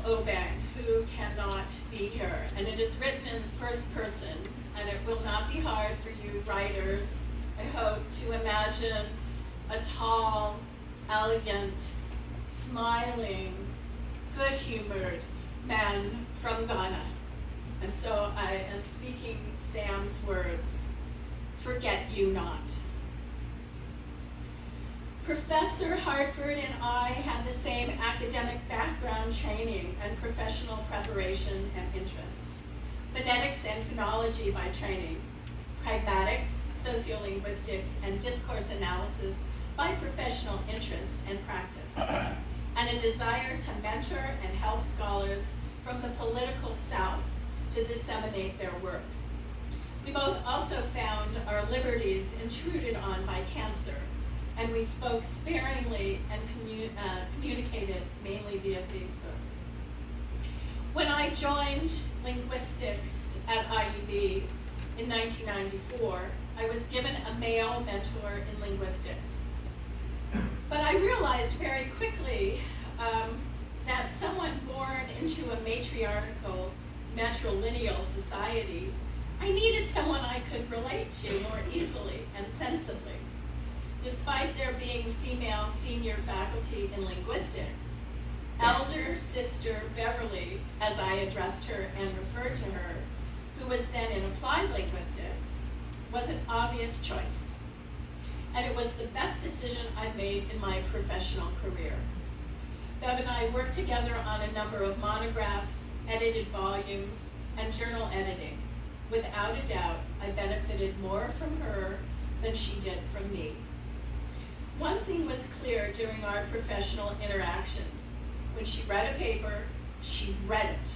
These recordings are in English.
Obeng, who cannot be here. And it is written in first person, and it will not be hard for you writers, I hope, to imagine a tall, elegant, smiling, good-humored man from Ghana. And so I am speaking Sam's words, forget you not. Professor Hartford and I had the same academic background, training, and professional preparation and interests. Phonetics and phonology by training, pragmatics, sociolinguistics, and discourse analysis by professional interest and practice, and a desire to mentor and help scholars from the political South to disseminate their work. We both also found our liberties intruded on by cancer, and we spoke sparingly and communicated mainly via Facebook. When I joined linguistics at IUB in 1994, I was given a male mentor in linguistics. But I realized very quickly that someone born into a matriarchal, matrilineal society, I needed someone I could relate to more easily and sensibly. Despite there being female senior faculty in linguistics, elder sister Beverly, as I addressed her and referred to her, who was then in applied linguistics, was an obvious choice. And it was the best decision I've made in my professional career. Bev and I worked together on a number of monographs, edited volumes, and journal editing. Without a doubt, I benefited more from her than she did from me. One thing was clear during our professional interactions. When she read a paper, she read it.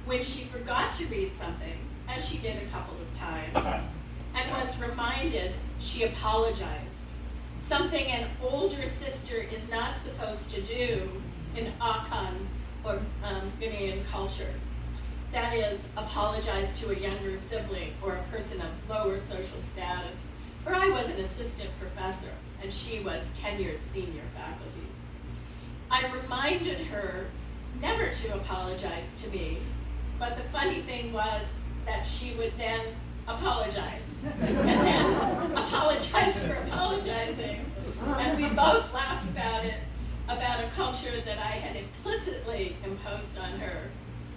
When she forgot to read something, as she did a couple of times, and was reminded, she apologized. Something an older sister is not supposed to do in Akan or Ghanaian culture. That is, apologize to a younger sibling or a person of lower social status. For I was an assistant professor, and she was tenured senior faculty. I reminded her never to apologize to me, but the funny thing was that she would then apologize, and then apologize for apologizing. And we both laughed about it, about a culture that I had implicitly imposed on her,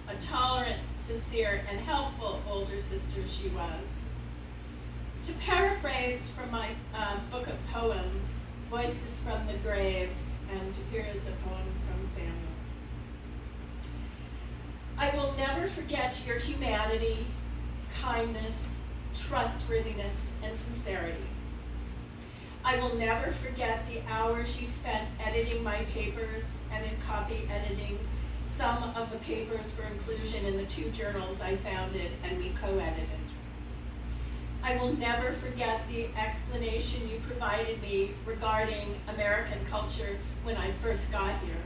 a tolerant, sincere, and helpful older sister she was. To paraphrase from my book of poems, Voices from the Graves, and here is a poem from Samuel. I will never forget your humanity, kindness, trustworthiness, and sincerity. I will never forget the hours you spent editing my papers and in copy editing some of the papers for inclusion in the 2 journals I founded and we co-edited. I will never forget the explanation you provided me regarding American culture when I first got here.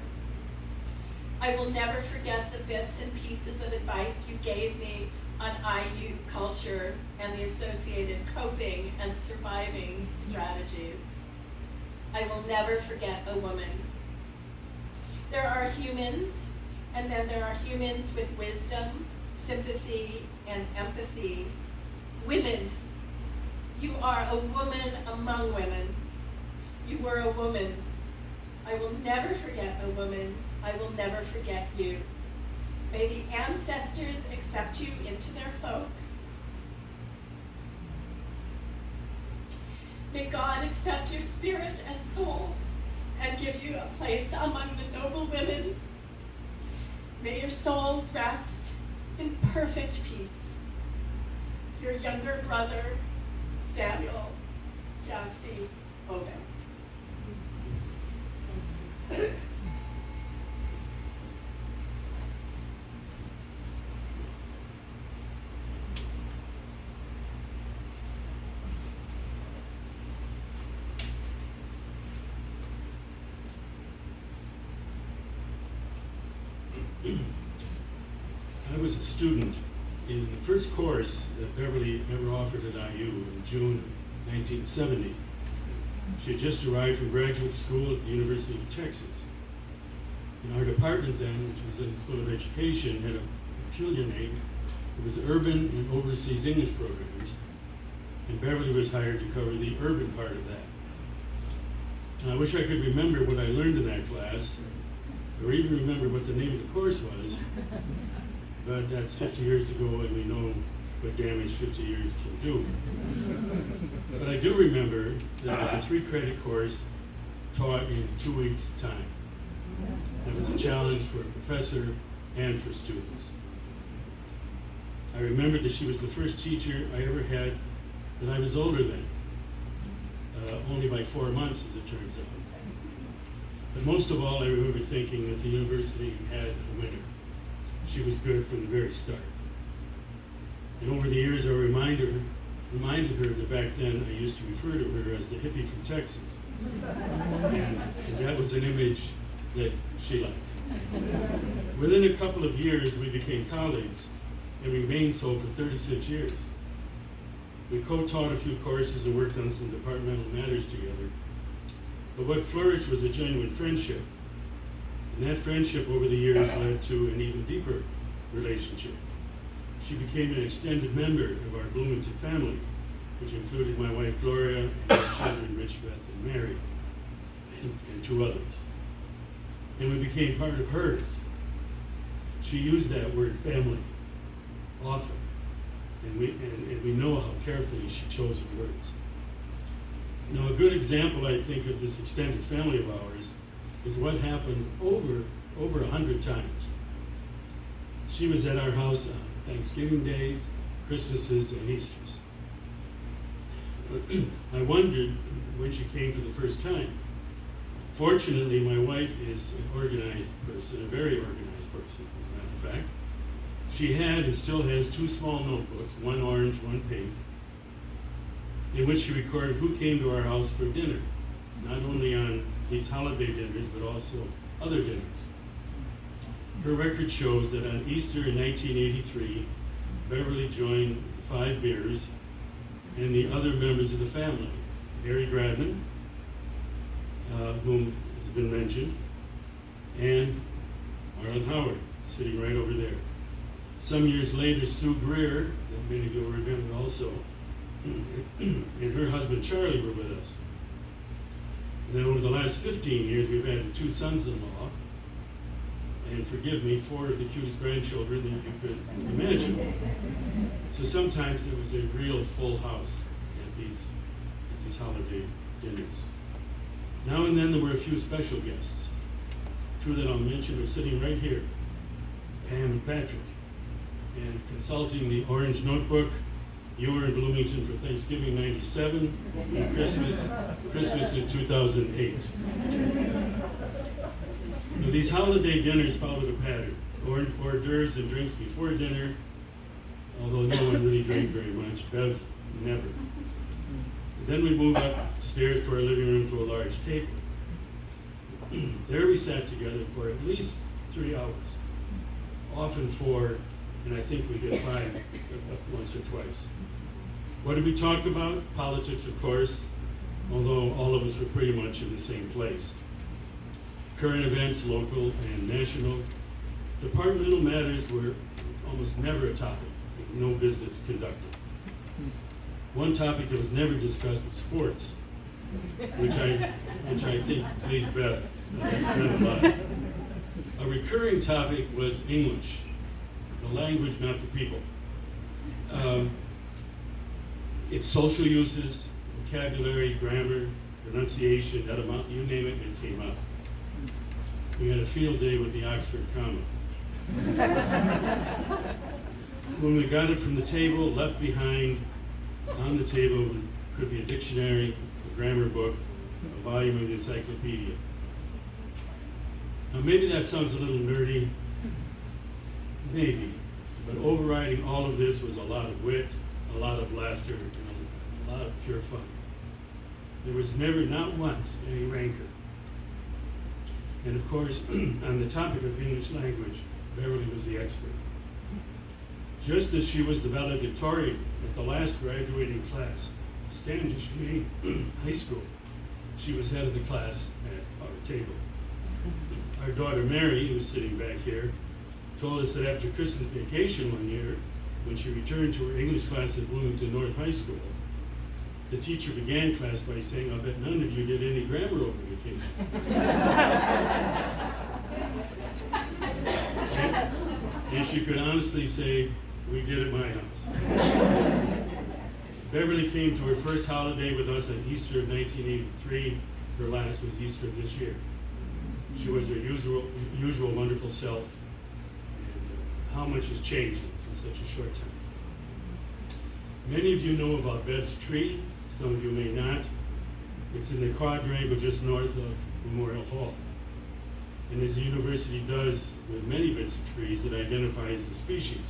I will never forget the bits and pieces of advice you gave me on IU culture and the associated coping and surviving strategies. I will never forget a woman. There are humans, and then there are humans with wisdom, sympathy, and empathy. Women. You are a woman among women. You were a woman. I will never forget a woman. I will never forget you. May the ancestors accept you into their folk. May God accept your spirit and soul and give you a place among the noble women. May your soul rest in perfect peace. Your younger brother, Samuel Yassi Obeng. I was a student in the first course that Beverly ever offered at IU in June 1970. She had just arrived from graduate school at the University of Texas. And our department then, which was in the School of Education, had a peculiar name. It was Urban and Overseas English Programs, and Beverly was hired to cover the urban part of that. And I wish I could remember what I learned in that class, or even remember what the name of the course was, but that's 50 years ago, and we know what damage 50 years can do. But I do remember that it was a 3-credit course taught in 2 weeks' time. It was a challenge for a professor and for students. I remember that she was the first teacher I ever had that I was older than, only by 4 months, as it turns out. But most of all, I remember thinking that the university had a winner. She was good from the very start. And over the years, I reminded her that back then I used to refer to her as the hippie from Texas. And that was an image that she liked. Within a couple of years, we became colleagues and remained so for 36 years. We co-taught a few courses and worked on some departmental matters together. But what flourished was a genuine friendship. And that friendship over the years led to an even deeper relationship. She became an extended member of our Bloomington family, which included my wife Gloria and our children Rich, Beth, and Mary, and 2 others. And we became part of hers. She used that word family often, and we know how carefully she chose her words. Now, a good example, I think, of this extended family of ours is what happened over 100 times. She was at our house on Thanksgiving days, Christmases, and Easters. I wondered when she came for the first time. Fortunately, my wife is an organized person, a very organized person, as a matter of fact. She had and still has 2 small notebooks, one orange, one pink, in which she recorded who came to our house for dinner, not only on these holiday dinners, but also other dinners. Her record shows that on Easter in 1983, Beverly joined 5 Biers and the other members of the family, Harry Gradman, whom has been mentioned, and Marlin Howard, sitting right over there. Some years later, Sue Bier, that many of you will remember also, and her husband Charlie were with us. And then over the last 15 years, we've had 2 sons-in-law, and forgive me, 4 of the cutest grandchildren that you could imagine. So sometimes it was a real full house at these holiday dinners. Now and then there were a few special guests. 2 that I'll mention are sitting right here, Pam and Patrick. And consulting the orange notebook, you were in Bloomington for Thanksgiving '97 and Christmas in 2008. Now, these holiday dinners followed a pattern. Hors d'oeuvres and drinks before dinner, although no one really drank very much. Bev, never. And then we moved upstairs to our living room to a large table. There we sat together for at least 3 hours, often 4, and I think we did 5 once or twice. What did we talk about? Politics, of course, although all of us were pretty much in the same place. Current events, local and national. Departmental matters were almost never a topic, no business conducted. One topic that was never discussed was sports, which I think pleased Beth a lot. A recurring topic was English, the language, not the people. Its social uses, vocabulary, grammar, pronunciation, etymology, you name it, it came up. We had a field day with the Oxford comma. When we got it from the table, left behind on the table could be a dictionary, a grammar book, a volume of the encyclopedia. Now maybe that sounds a little nerdy, maybe, but overriding all of this was a lot of wit, a lot of laughter, and a lot of pure fun. There was never, not once, any rancor. And of course, on the topic of English language, Beverly was the expert. Just as she was the valedictorian at the last graduating class of Standish Maine High School, she was head of the class at our table. Our daughter Mary, who's sitting back here, told us that after Christmas vacation one year, when she returned to her English class at Bloomington North High School, the teacher began class by saying, "I'll bet none of you did any grammar over vacation." and she could honestly say, "We did at my house." Beverly came to her first holiday with us on Easter of 1983. Her last was Easter of this year. She was her usual wonderful self. And how much has changed in such a short time. Many of you know about Beth's tree. Some of you may not. It's in the quadrangle just north of Memorial Hall. And as the university does with many bits of trees, it identifies the species.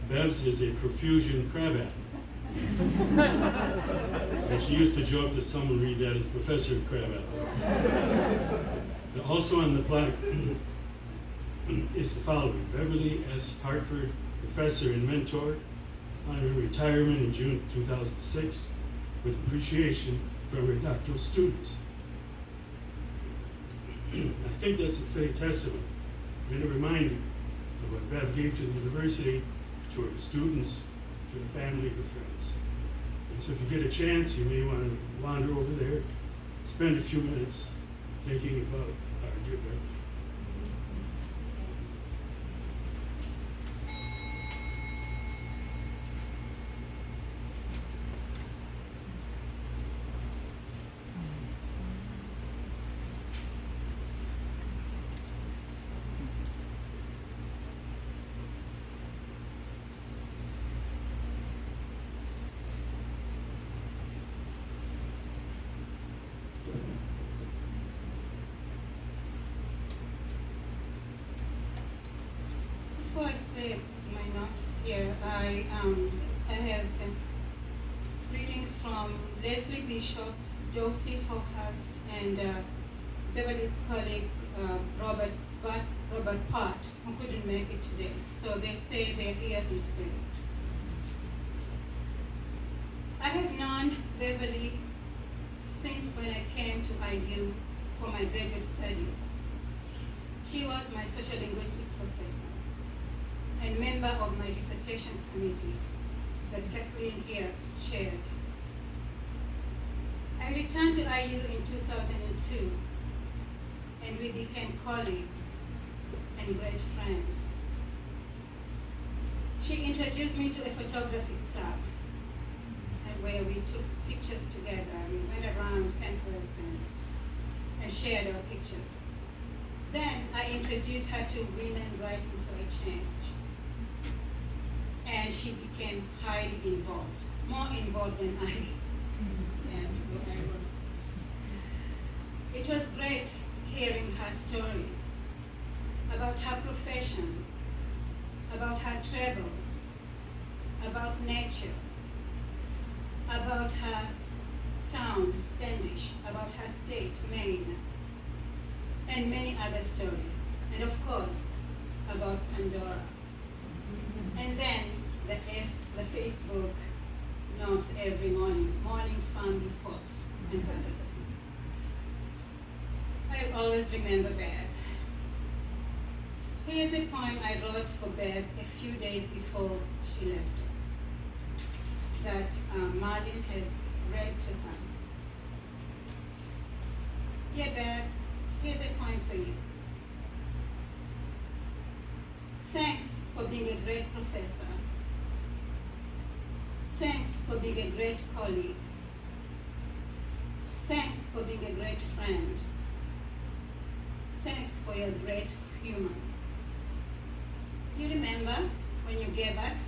Bev's is a profusion crabapple. And she used to joke that someone read that as Professor Crabapple. Also on the plaque is the following: Beverly S. Hartford, professor and mentor, on her retirement in June 2006, with appreciation from her doctoral students. I think that's a fitting testament and a reminder of what Bev gave to the university, to her students, to her family, her friends. And so if you get a chance, you may want to wander over there, spend a few minutes thinking about our dear Bev. Before I say my notes here, I have greetings from Leslie Bishop, Josie Hochhast, and Beverly's colleague Robert Pott, who couldn't make it today. So they say they're here in spirit. I have known Beverly since when I came to IU for my graduate studies. She was my social linguistics professor and member of my dissertation committee that Kathleen here chaired. I returned to IU in 2002, and we became colleagues and great friends. She introduced me to a photography club, and where we took pictures together. We went around campus and shared our pictures. Then I introduced her to Women Writing for a Change. And she became highly involved, more involved than I was. It was great hearing her stories about her profession, about her travels, about nature, about her town, Standish, about her state, Maine, and many other stories, and of course, about Pandora. And then the Facebook notes every morning family posts and others. I always remember Beth. Here's a poem I wrote for Beth a few days before she left us, that Marlin has read to her. Dear Beth, here's a poem for you. Thanks for being a great professor. Thanks for being a great colleague. Thanks for being a great friend. Thanks for your great humor. Do you remember when you gave us,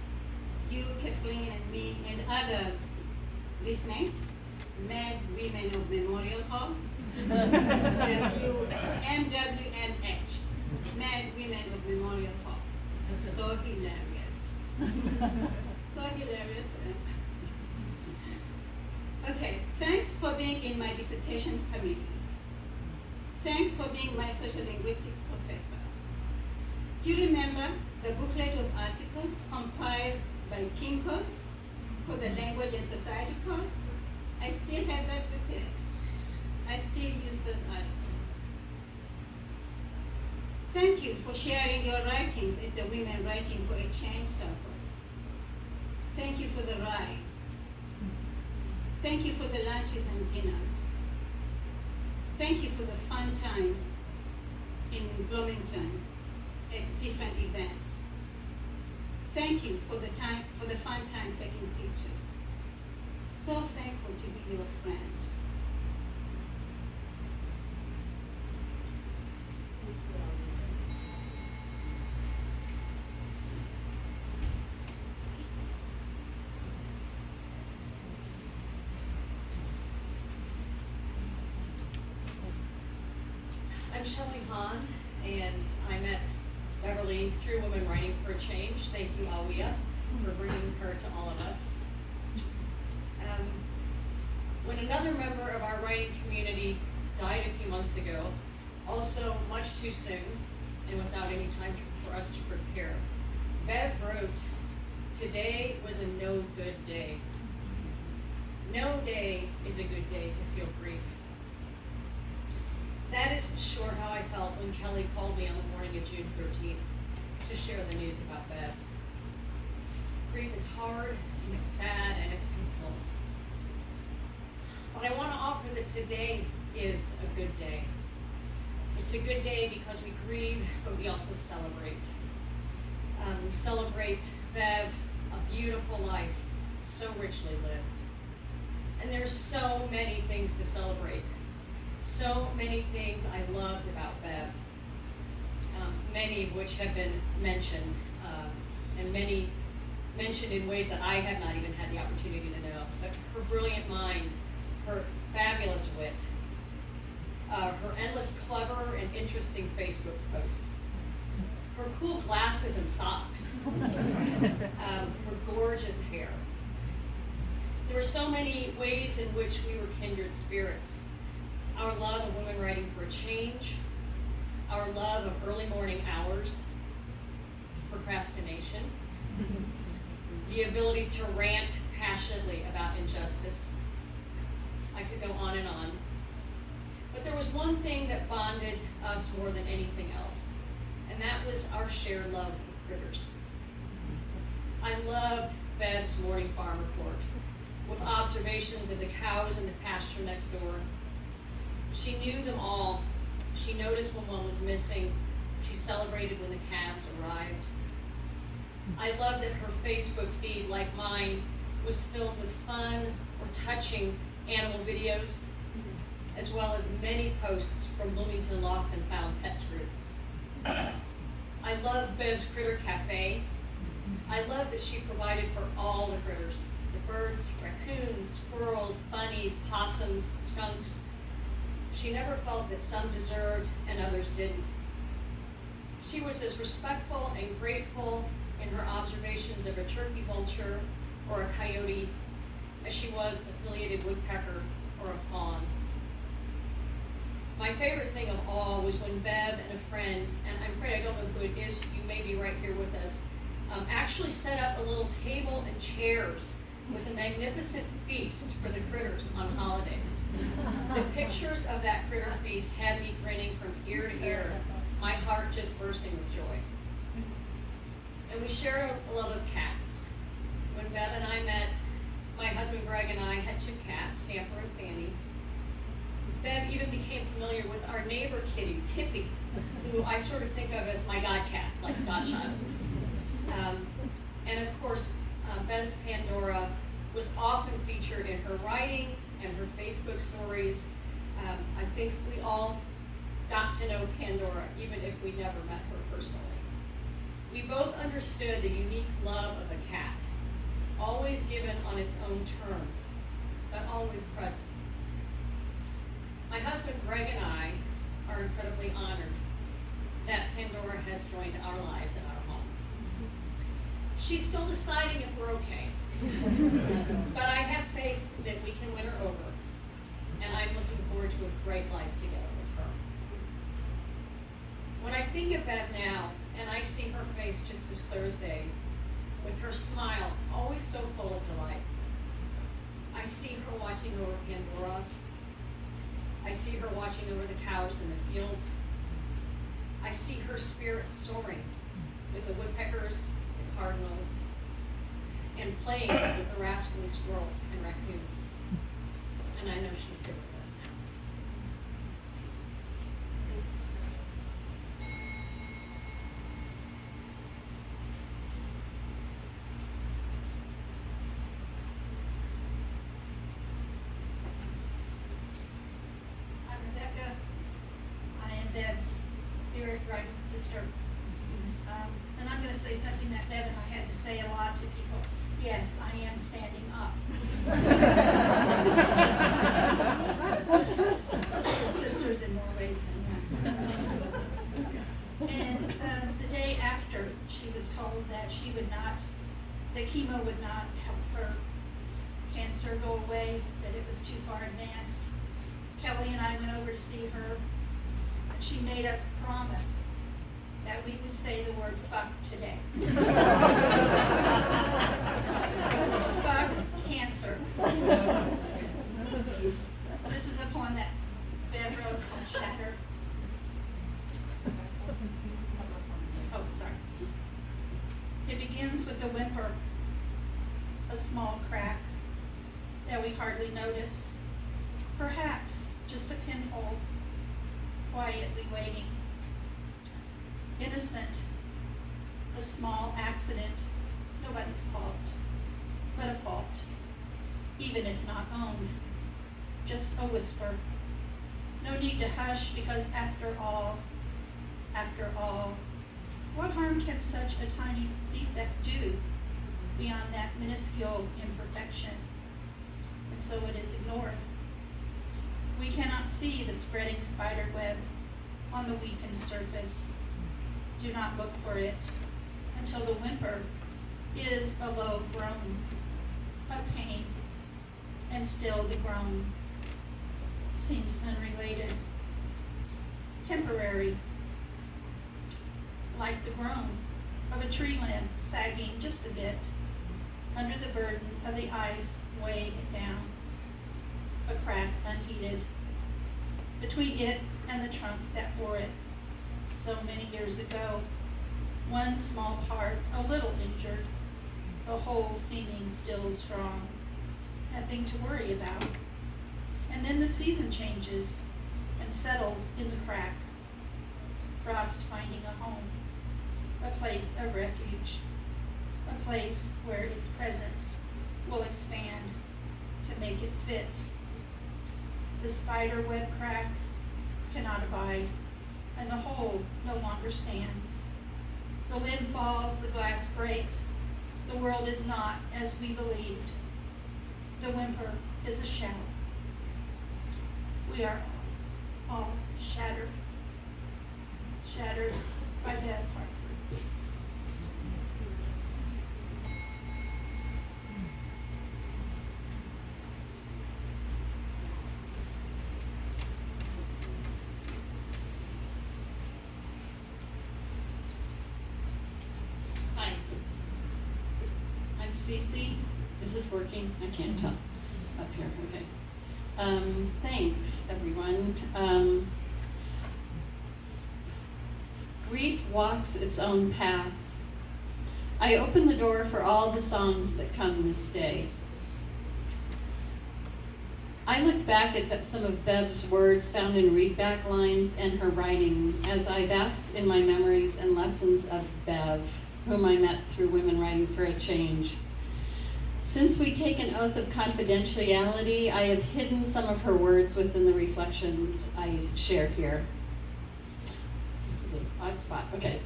you, Kathleen, and me, and others listening, Mad Women of Memorial Hall? MWMH, Mad Women of Memorial Hall. So hilarious. So hilarious. Okay, thanks for being in my dissertation committee. Thanks for being my social linguistics professor. Do you remember the booklet of articles compiled by Kinko's for the Language and Society course? I still have that booklet. I still use those articles. Thank you for sharing your writings at the Women Writing for a Change circles. Thank you for the rides. Thank you for the lunches and dinners. Thank you for the fun times in Bloomington at different events. Thank you for the fun time taking pictures. So thankful to be your friend. I'm Shelley Hahn, and I met Beverly through Women Writing for a Change. Thank you, Alwiaya, for bringing her to all of us. When another member of our writing community died a few months ago, also much too soon, and without any time for us to prepare, Bev wrote, "Today was a no good day. No day is a good day to feel grief." That is sure how I felt when Kelly called me on the morning of June 13th to share the news about Bev. Grief is hard, and it's sad, and it's painful. But I want to offer that today is a good day. It's a good day because we grieve, but we also celebrate. We celebrate Bev, a beautiful life, so richly lived. And there's so many things to celebrate. So many things I loved about Bev, many of which have been mentioned, and many mentioned in ways that I have not even had the opportunity to know. But her brilliant mind, her fabulous wit, her endless clever and interesting Facebook posts, her cool glasses and socks, her gorgeous hair. There were so many ways in which we were kindred spirits. Our love of Women Writing for a Change, our love of early morning hours, procrastination, the ability to rant passionately about injustice. I could go on and on. But there was one thing that bonded us more than anything else, and that was our shared love of critters. I loved Bev's morning farm report, with observations of the cows in the pasture next door. She knew them all. She noticed when one was missing. She celebrated when the calves arrived. I loved that her Facebook feed, like mine, was filled with fun or touching animal videos, as well as many posts from Bloomington Lost and Found Pets group. I loved Bev's Critter Cafe. I loved that she provided for all the critters, the birds, raccoons, squirrels, bunnies, possums, skunks. She never felt that some deserved and others didn't. She was as respectful and grateful in her observations of a turkey vulture or a coyote as she was a pileated woodpecker or a fawn. My favorite thing of all was when Bev and a friend, and I'm afraid I don't know who it is, you may be right here with us, actually set up a little table and chairs with a magnificent feast for the critters on holidays. The pictures of that critter feast had me grinning from ear to ear, my heart just bursting with joy. And we share a love of cats. When Bev and I met, my husband Greg and I had 2 cats, Stamper and Fanny. Bev even became familiar with our neighbor kitty, Tippy, who I sort of think of as my godcat, like a godchild. And of course, Bev's Pandora was often featured in her writing and her Facebook stories. I think we all got to know Pandora, even if we never met her personally. We both understood the unique love of a cat, always given on its own terms, but always present. My husband Greg and I are incredibly honored that Pandora has joined our lives and our home. She's still deciding if we're okay, but I have faith that we can win her over, and I'm looking forward to a great life together with her. When I think of Beth now, and I see her face just as clear as day, with her smile always so full of delight, I see her watching over Pandora. I see her watching over the cows in the field. I see her spirit soaring with the woodpeckers, the cardinals, and playing with the rascally squirrels and raccoons. And I know she's here with us now. I'm Rebekah. I am Bev's spirit guardian sister. And I'm going to say something that Bev and I had to say a lot to people. Yes, I am standing up. Sisters in more ways than one. And the day after, she was told that the chemo would not help her cancer go away, that it was too far advanced. Kelly and I went over to see her, and she made us promise that we would say the word fuck today. So, fuck cancer. This is a poem that Bev wrote called Shatter. Oh, sorry. It begins with a whimper, a small crack that we hardly notice. Perhaps just a pinhole, quietly waiting. Innocent, a small accident, nobody's fault, but a fault, even if not owned. Just a whisper. No need to hush, because after all, what harm can such a tiny defect do beyond that minuscule imperfection? And so it is ignored. We cannot see the spreading spider web on the weakened surface. Do not look for it until the whimper is a low groan of pain, and still the groan seems unrelated, temporary, like the groan of a tree limb sagging just a bit under the burden of the ice weighing it down, a crack unheeded between it and the trunk that bore it so many years ago. One small part, a little injured, the whole seeming still strong, nothing to worry about. And then the season changes and settles in the crack, frost finding a home, a place of refuge, a place where its presence will expand to make it fit. The spider web cracks cannot abide, and the hole no longer stands. The lid falls, the glass breaks. The world is not as we believed. The whimper is a shout. We are all shattered. Shattered by Beth Hartford. Hi, I'm Ceci. Is this working? I can't tell. Up here, okay. Thanks, everyone. Grief walks its own path. I open the door for all the songs that come this day. I look back at some of Bev's words found in readback lines and her writing as I bask in my memories and lessons of Bev, whom I met through Women Writing for a Change. Since we take an oath of confidentiality, I have hidden some of her words within the reflections I share here. This is an odd spot, okay.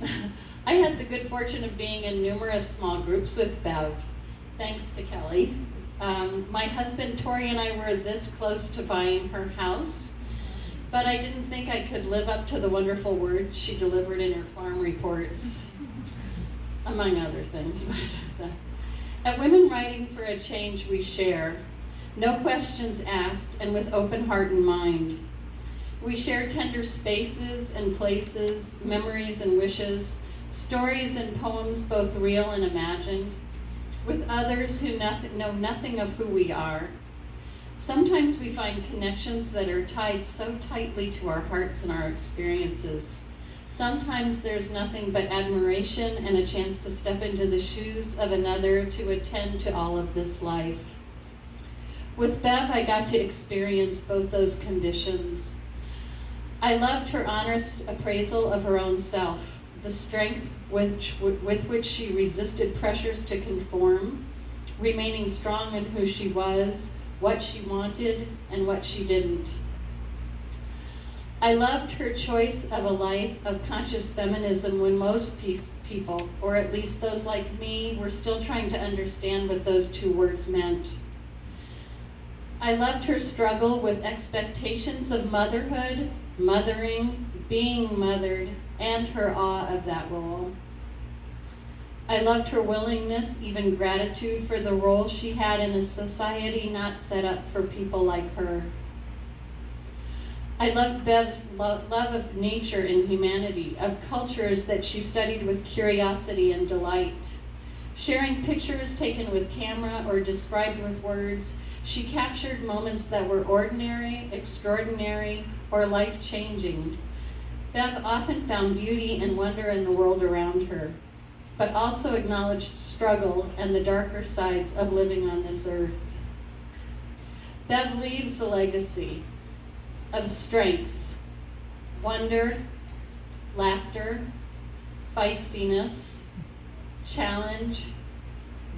I had the good fortune of being in numerous small groups with Bev, thanks to Kelly. My husband, Tori, and I were this close to buying her house, but I didn't think I could live up to the wonderful words she delivered in her farm reports, among other things. At Women Writing for a Change, we share, no questions asked, and with open heart and mind. We share tender spaces and places, memories and wishes, stories and poems, both real and imagined, with others who know nothing of who we are. Sometimes we find connections that are tied so tightly to our hearts and our experiences. Sometimes there's nothing but admiration and a chance to step into the shoes of another to attend to all of this life. With Bev, I got to experience both those conditions. I loved her honest appraisal of her own self, the strength with which she resisted pressures to conform, remaining strong in who she was, what she wanted, and what she didn't. I loved her choice of a life of conscious feminism when most people, or at least those like me, were still trying to understand what those two words meant. I loved her struggle with expectations of motherhood, mothering, being mothered, and her awe of that role. I loved her willingness, even gratitude for the role she had in a society not set up for people like her. I loved Bev's love of nature and humanity, of cultures that she studied with curiosity and delight. Sharing pictures taken with camera or described with words, she captured moments that were ordinary, extraordinary, or life-changing. Bev often found beauty and wonder in the world around her, but also acknowledged struggle and the darker sides of living on this earth. Bev leaves a legacy of strength, wonder, laughter, feistiness, challenge,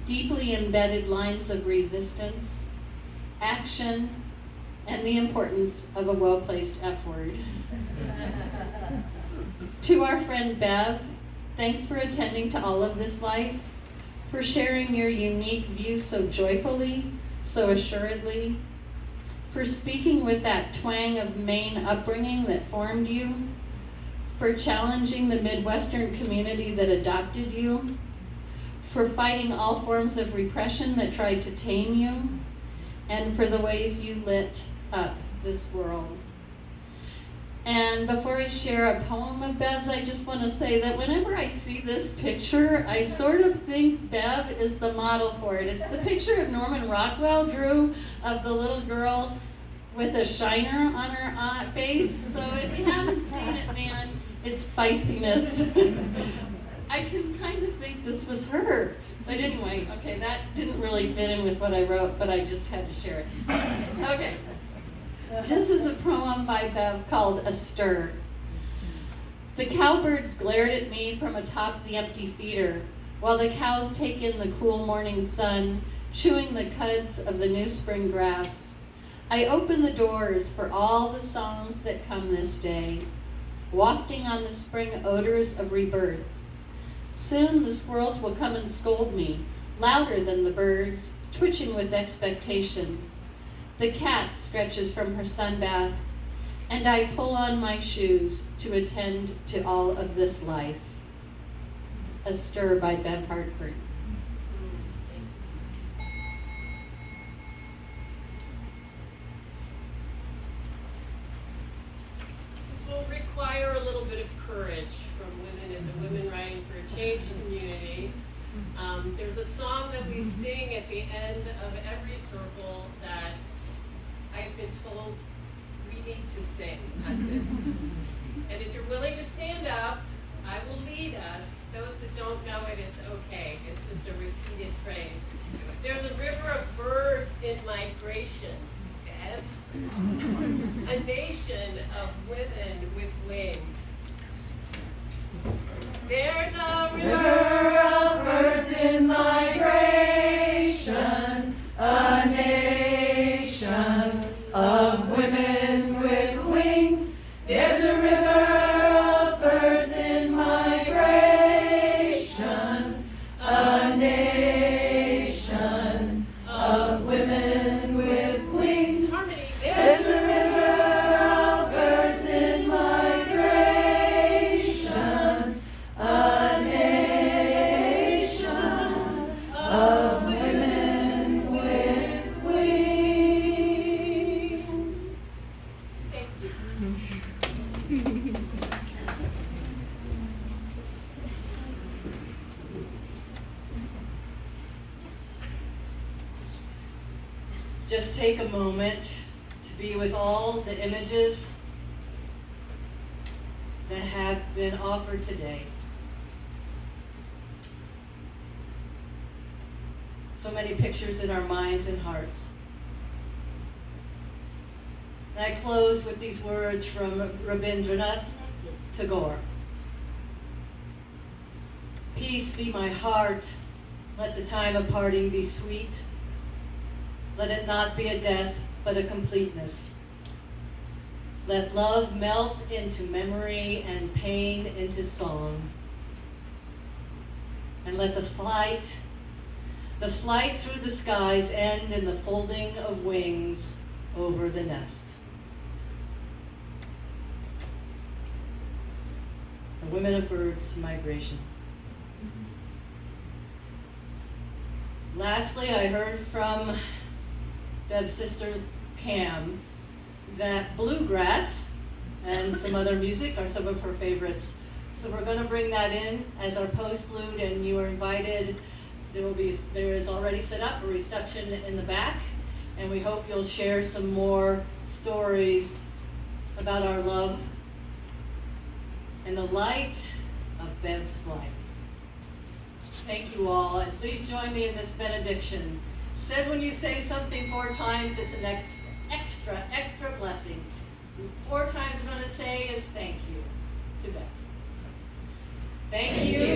deeply embedded lines of resistance, action, and the importance of a well-placed F word. To our friend Bev, thanks for attending to all of this life, for sharing your unique view so joyfully, so assuredly, for speaking with that twang of Maine upbringing that formed you, for challenging the Midwestern community that adopted you, for fighting all forms of repression that tried to tame you, and for the ways you lit up this world. And before I share a poem of Bev's, I just want to say that whenever I see this picture, I sort of think Bev is the model for it. It's the picture of Norman Rockwell drew of the little girl with a shiner on her face. So if you haven't seen it, man, it's feistiness. I can kind of think this was her. But anyway, okay, that didn't really fit in with what I wrote, but I just had to share it. Okay. This is a poem by Bev called A Stir. The cowbirds glared at me from atop the empty feeder, while the cows take in the cool morning sun, chewing the cuds of the new spring grass. I open the doors for all the songs that come this day, wafting on the spring odors of rebirth. Soon the squirrels will come and scold me, louder than the birds, twitching with expectation. The cat stretches from her sunbath, and I pull on my shoes to attend to all of this life. A Stir by Bev Hartford. This will require a little bit of courage from women in the Women Writing for a Change community. There's a song that we sing at the end of every circle that I've been told we need to sing at this. And if you're willing to stand up, I will lead us. Those that don't know it, it's okay. It's just a repeated phrase. There's a river of birds in migration, Beth. A nation of women with wings. There's a river of birds in migration, a nation of women with wings. There's a river of birds in migration, a nation of women with wings. There's a river of birds in migration, a nation of women with wings. Thank you. Just take a moment to be with all the images that have been offered today. So many pictures in our minds and hearts. And I close with these words from Rabindranath Tagore. Peace be my heart, let the time of parting be sweet. Let it not be a death, but a completeness. Let love melt into memory and pain into song. And let the flight through the skies end in the folding of wings over the nest. The Women of Birds Migration. Lastly, I heard from Bev's sister Pam that bluegrass and some other music are some of her favorites. So we're going to bring that in as our postlude, and you are invited. There is already set up a reception in the back, and we hope you'll share some more stories about our love and the light of Bev's life. Thank you all, and please join me in this benediction. Said when you say something 4 times, it's an extra blessing. The 4 times we're going to say is thank you to Beth. Thank you.